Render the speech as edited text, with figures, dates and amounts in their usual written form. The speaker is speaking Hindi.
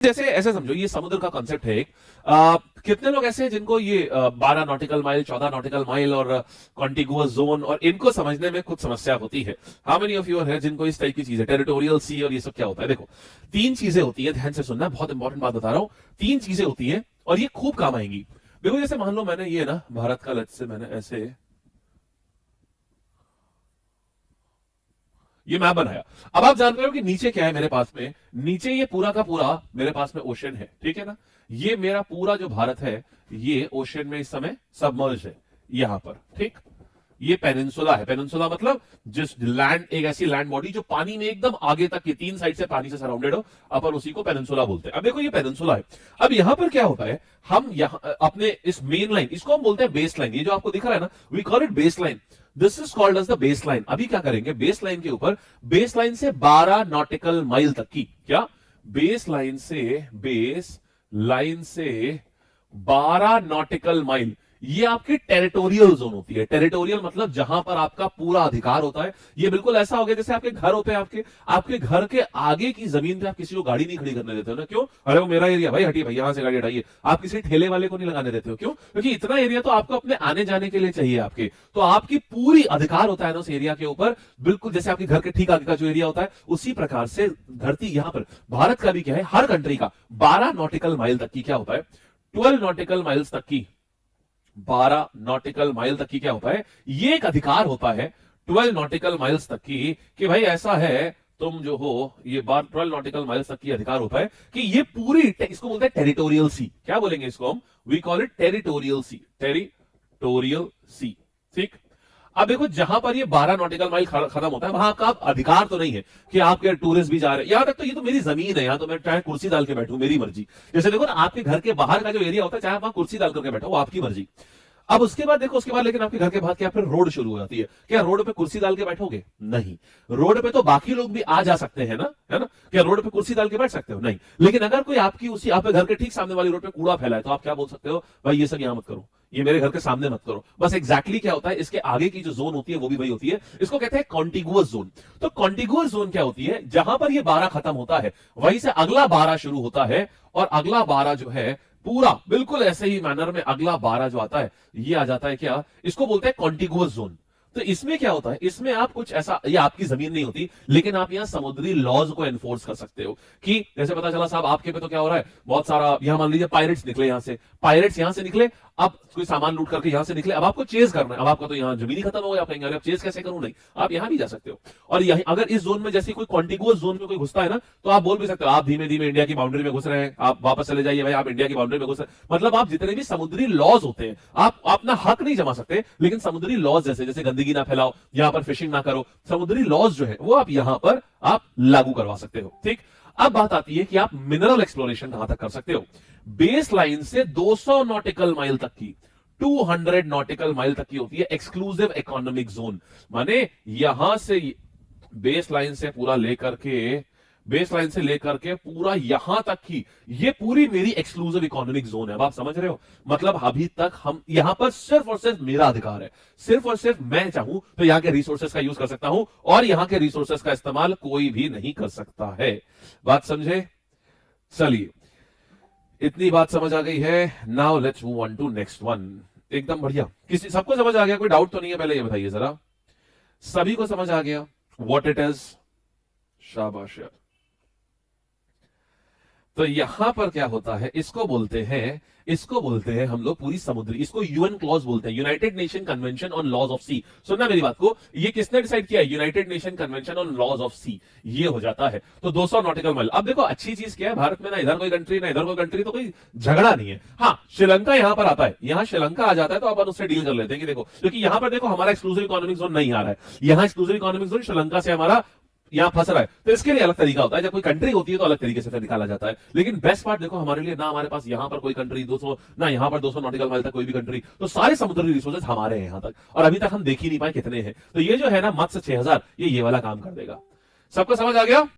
जैसे ऐसे समझो, ये समुद्र का कॉन्सेप्ट है एक। कितने लोग ऐसे हैं जिनको ये 12 नॉटिकल माइल, 14 नॉटिकल माइल और कॉन्टिगुअस जोन और इनको समझने में कुछ समस्या होती है? हाउ मेनी ऑफ यू है जिनको इस टाइप की चीज है, टेरिटोरियल सी और ये सब क्या होता है? देखो, तीन चीजें होती है, ध्यान से सुनना, बहुत इंपॉर्टेंट बात बता रहा हूं। तीन चीजें होती है और ये खूब काम आएंगी। देखो, जैसे मान लो मैंने ये ना भारत का, लेट्स से मैंने ऐसे ये मैप बनाया। अब आप जानते हो कि नीचे क्या है मेरे पास में? नीचे ये पूरा का पूरा मेरे पास में ओशन है, ठीक है ना? ये मेरा पूरा जो भारत है, ये ओशन में इस समय सबमर्ज है यहां पर, ठीक? ये पेनिनसुला है। पेनिनसुला मतलब जिस लैंड, एक ऐसी लैंड बॉडी जो पानी में एकदम आगे तक की, तीन साइड से पानी से सराउंडेड हो, अपन उसी को पेनिनसुला बोलते हैं। अब देखो, ये पेनिनसुला है। अब यहां पर क्या होता है, हम यहां अपने इस मेन लाइन, इसको हम बोलते हैं बेस लाइन। ये जो आपको दिख रहा है ना, we call it baseline. This is called as the baseline. अभी क्या करेंगे, बेस लाइन के ऊपर, बेस लाइन से 12 नॉटिकल माइल तक की, क्या बेस लाइन से 12 नॉटिकल माइल, ये आपकी टेरिटोरियल जोन होती है। टेरिटोरियल मतलब जहां पर आपका पूरा अधिकार होता है। ये बिल्कुल ऐसा हो गया जैसे आपके घर होते हैं, आपके घर के आगे की जमीन पे आप किसी को गाड़ी नहीं खड़ी करने देते हो ना। क्यों? अरे वो मेरा एरिया, भाई हटिए, भाई यहां से गाड़ी हटाइए। आप किसी ठेले वाले को नहीं लगाने देते हो। क्यों? क्योंकि इतना एरिया तो आपको अपने आने जाने के लिए चाहिए आपके। तो आपकी पूरी अधिकार होता है ना उस एरिया के ऊपर, बिल्कुल जैसे आपके घर के ठीक आगे का जो एरिया होता है, उसी प्रकार से धरती यहां पर भारत का भी क्या है, हर कंट्री का 12 नॉटिकल माइल तक की क्या होता है, 12 नॉटिकल माइल्स तक की, 12 नॉटिकल माइल तक की क्या होता है, ये एक अधिकार होता है 12 नॉटिकल माइल्स तक की, कि भाई ऐसा है, तुम जो हो, ये 12 नॉटिकल माइल्स तक की अधिकार होता है कि ये पूरी, इसको बोलते हैं टेरिटोरियल सी। क्या बोलेंगे इसको हम? We call it territorial sea. Territorial sea, ठीक? अब देखो, जहां पर ये 12 नॉटिकल माइल खत्म होता है, वहां का अधिकार तो नहीं है कि आपके टूरिस्ट भी जा रहे हैं यहां तक। तो ये तो मेरी जमीन है, यहां तो मैं चाहे कुर्सी डाल के बैठूं, मेरी मर्जी। जैसे देखो ना, आपके घर के बाहर का जो एरिया होता है, चाहे आप वहां कुर्सी डाल करके बैठो, वो आपकी मर्जी। अब उसके बाद देखो, उसके बाद लेकिन आपके घर के बाद क्या, फिर रोड शुरू हो जाती है। क्या रोड पे कुर्सी डाल के बैठोगे? नहीं। रोड पे तो बाकी लोग भी आ जा सकते हैं ना, है ना? क्या रोड पे कुर्सी डाल के बैठ सकते हो? नहीं। लेकिन अगर कोई आपकी उसी आपके घर के ठीक सामने वाली रोड पे कूड़ा फैलाए, तो आप क्या बोल सकते हो? भाई ये सब यहां मत करो, ये मेरे घर के सामने मत करो। बस एग्जैक्टली क्या होता है, इसके आगे की जो जोन होती है वो भी वही होती है। इसको कहते हैं कॉन्टिगुअस जोन। तो कॉन्टिगुअस जोन क्या होती है? जहां पर ये 12 खत्म होता है, वहीं से अगला 12 शुरू होता है, और अगला 12 जो है पूरा बिल्कुल ऐसे ही मैनर में अगला 12 जो आता है, ये आ जाता है क्या, इसको बोलते हैं कॉन्टिगुअस जोन। तो इसमें क्या होता है, इसमें आप कुछ ऐसा, ये आपकी जमीन नहीं होती, लेकिन आप यहां समुद्री लॉज को एनफोर्स कर सकते हो। कि जैसे पता चला साहब, आपके पे तो क्या हो रहा है, बहुत सारा, यहां मान लीजिए पायरेट्स निकले, यहां से निकले, अब कोई सामान लूट करके यहां से निकले, अब आपको चेज करना है। अब आपका तो यहां जमीन ही खत्म हो गया, आप कहेंगे अरे अब चेज कैसे करूं? नहीं, आप यहां भी जा सकते हो। और यहीं अगर इस जोन में, जैसे कोई कॉन्टिगुअस जोन में कोई घुसता है ना, तो आप बोल भी सकते हो, आप धीमे धीमे इंडिया की बाउंड्री में घुस रहे हैं, आप वापस चले जाइए भाई, आप इंडिया की बाउंड्री में घुस रहे हैं। मतलब आप जितने भी समुद्री लॉज होते हैं, आप अपना हक नहीं जमा सकते, लेकिन समुद्री लॉज जैसे जैसे गंदगी ना फैलाओ, यहां पर फिशिंग ना करो, समुद्री लॉज जो है वो आप यहां पर आप लागू करवा सकते हो, ठीक? अब बात आती है कि आप मिनरल एक्सप्लोरेशन कहां तक कर सकते हो। बेस लाइन से 200 नॉटिकल माइल तक की, 200 नॉटिकल माइल तक की होती है एक्सक्लूसिव इकोनॉमिक जोन। माने यहां से बेस लाइन से पूरा लेकर के, बेस लाइन से लेकर के पूरा यहां तक की, ये पूरी मेरी एक्सक्लूसिव इकोनॉमिक जोन है। अब आप समझ रहे हो, मतलब अभी तक हम यहां पर सिर्फ और सिर्फ मेरा अधिकार है, सिर्फ और सिर्फ मैं चाहूं तो यहां के रिसोर्सेस का यूज कर सकता हूं, और यहां के रिसोर्सेस का इस्तेमाल कोई भी नहीं कर सकता है। बात समझे? चलिए, इतनी बात समझ आ गई है। Now let's move on to next one. एकदम बढ़िया, किसी सबको समझ आ गया? कोई डाउट तो नहीं है? पहले ये बताइए जरा, सभी को समझ आ गया व्हाट इट इज? शाबाश यार। तो यहां पर क्या होता है, इसको बोलते हैं हम लोग पूरी समुद्री, इसको यूएन क्लॉज बोलते हैं, united nation convention on laws of sea. सुनना मेरी बात को, ये किसने डिसाइड किया? United nation convention on laws of sea, ये हो जाता है। तो 200 नॉटिकल माइल। अब देखो, अच्छी चीज क्या है, भारत में ना इधर कोई कंट्री ना इधर कोई कंट्री, तो कोई झगड़ा नहीं है। हाँ, श्रीलंका यहां पर आता है, यहां श्रीलंका आ जाता है, तो अपन उससे डील कर लेते हैं कि देखो, क्योंकि यहां पर देखो हमारा एक्सक्लूसिव इकोनॉमिक जोन नहीं आ रहा है, यहां एक्सक्लूसिव इकोनॉमिक जोन श्रीलंका से हमारा यहां फंस रहा है, तो इसके लिए अलग तरीका होता है। जब कोई कंट्री होती है तो अलग तरीके से फिर निकाला जाता है। लेकिन बेस्ट पार्ट देखो, हमारे लिए ना हमारे पास यहां पर कोई कंट्री 200, ना यहां पर 200 नॉटिकल माइल तक कोई भी कंट्री, तो सारे समुद्री रिसोर्सेज हमारे हैं यहां तक, और अभी तक हम देख ही नहीं पाए कितने हैं। तो ये जो है ना मत्स्य 6000, ये वाला काम कर देगा। सबको समझ आ गया?